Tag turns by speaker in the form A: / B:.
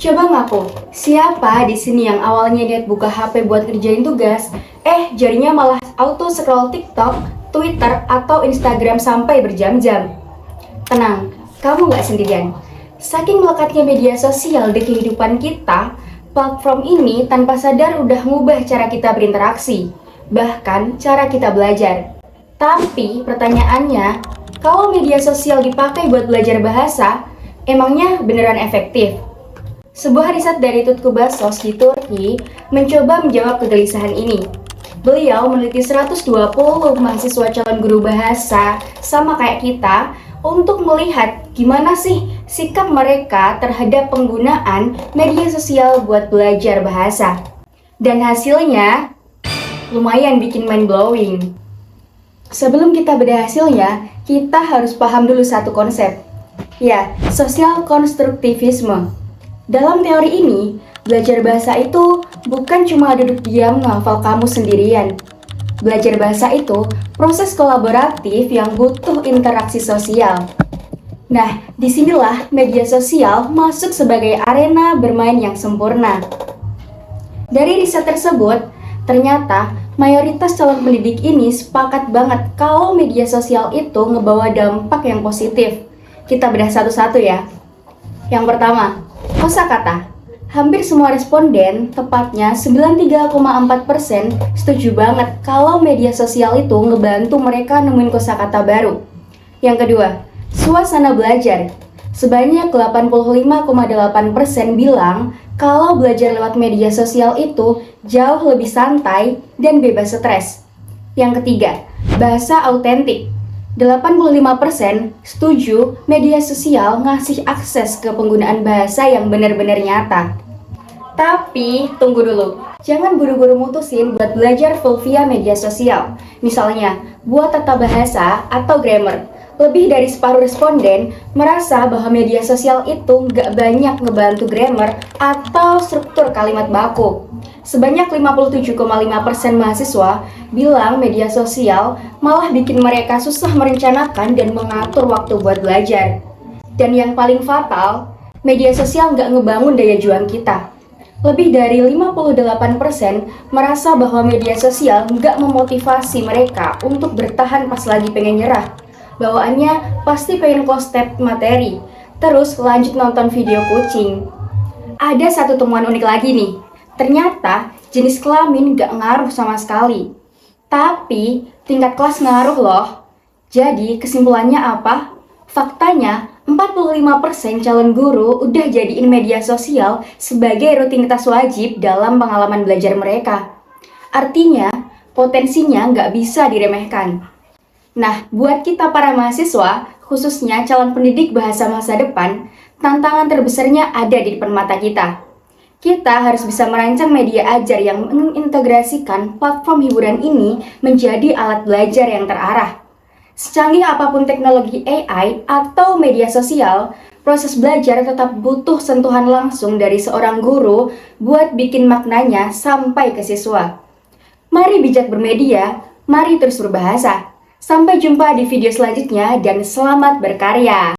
A: Coba ngaku, siapa di sini yang awalnya niat buka HP buat ngerjain tugas, jadinya malah auto scroll TikTok, Twitter, atau Instagram sampai berjam-jam? Tenang, kamu nggak sendirian. Saking melekatnya media sosial di kehidupan kita, platform ini tanpa sadar udah ngubah cara kita berinteraksi, bahkan cara kita belajar. Tapi pertanyaannya, kalau media sosial dipakai buat belajar bahasa, emangnya beneran efektif? Sebuah riset dari Tutkubasos di Turki mencoba menjawab kegelisahan ini. Beliau meneliti 120 mahasiswa calon guru bahasa sama kayak kita untuk melihat gimana sih sikap mereka terhadap penggunaan media sosial buat belajar bahasa. Dan hasilnya lumayan bikin mind blowing. Sebelum kita bedah hasilnya, kita harus paham dulu satu konsep. Ya, sosial konstruktivisme. Dalam teori ini, belajar bahasa itu bukan cuma duduk diam ngafal kamus sendirian. Belajar bahasa itu proses kolaboratif yang butuh interaksi sosial. Nah, disinilah media sosial masuk sebagai arena bermain yang sempurna. Dari riset tersebut, ternyata mayoritas calon pendidik ini sepakat banget kalau media sosial itu ngebawa dampak yang positif. Kita bedah satu-satu ya. Yang pertama, kosakata. Hampir semua responden, tepatnya 93,4% setuju banget kalau media sosial itu ngebantu mereka nemuin kosakata baru. Yang kedua, suasana belajar. Sebanyak 85,8% bilang kalau belajar lewat media sosial itu jauh lebih santai dan bebas stres. Yang ketiga, bahasa autentik. 85% setuju media sosial ngasih akses ke penggunaan bahasa yang benar-benar nyata. Tapi tunggu dulu, jangan buru-buru mutusin buat belajar full via media sosial. Misalnya, buat tata bahasa atau grammar. Lebih dari separuh responden merasa bahwa media sosial itu nggak banyak ngebantu grammar atau struktur kalimat baku. Sebanyak 57,5% mahasiswa bilang media sosial malah bikin mereka susah merencanakan dan mengatur waktu buat belajar. Dan yang paling fatal, media sosial nggak ngebangun daya juang kita. Lebih dari 58% merasa bahwa media sosial nggak memotivasi mereka untuk bertahan pas lagi pengen nyerah. Bawaannya pasti pengen close tab materi, terus lanjut nonton video kucing. Ada satu temuan unik lagi nih. Ternyata jenis kelamin gak ngaruh sama sekali. Tapi tingkat kelas ngaruh loh. Jadi kesimpulannya apa? Faktanya 45% calon guru udah jadiin media sosial sebagai rutinitas wajib dalam pengalaman belajar mereka. Artinya potensinya gak bisa diremehkan. Nah, buat kita para mahasiswa, khususnya calon pendidik bahasa masa depan, tantangan terbesarnya ada di depan mata kita. Kita harus bisa merancang media ajar yang mengintegrasikan platform hiburan ini menjadi alat belajar yang terarah. Secanggih apapun teknologi AI atau media sosial, proses belajar tetap butuh sentuhan langsung dari seorang guru buat bikin maknanya sampai ke siswa. Mari bijak bermedia, mari terus berbahasa. Sampai jumpa di video selanjutnya dan selamat berkarya.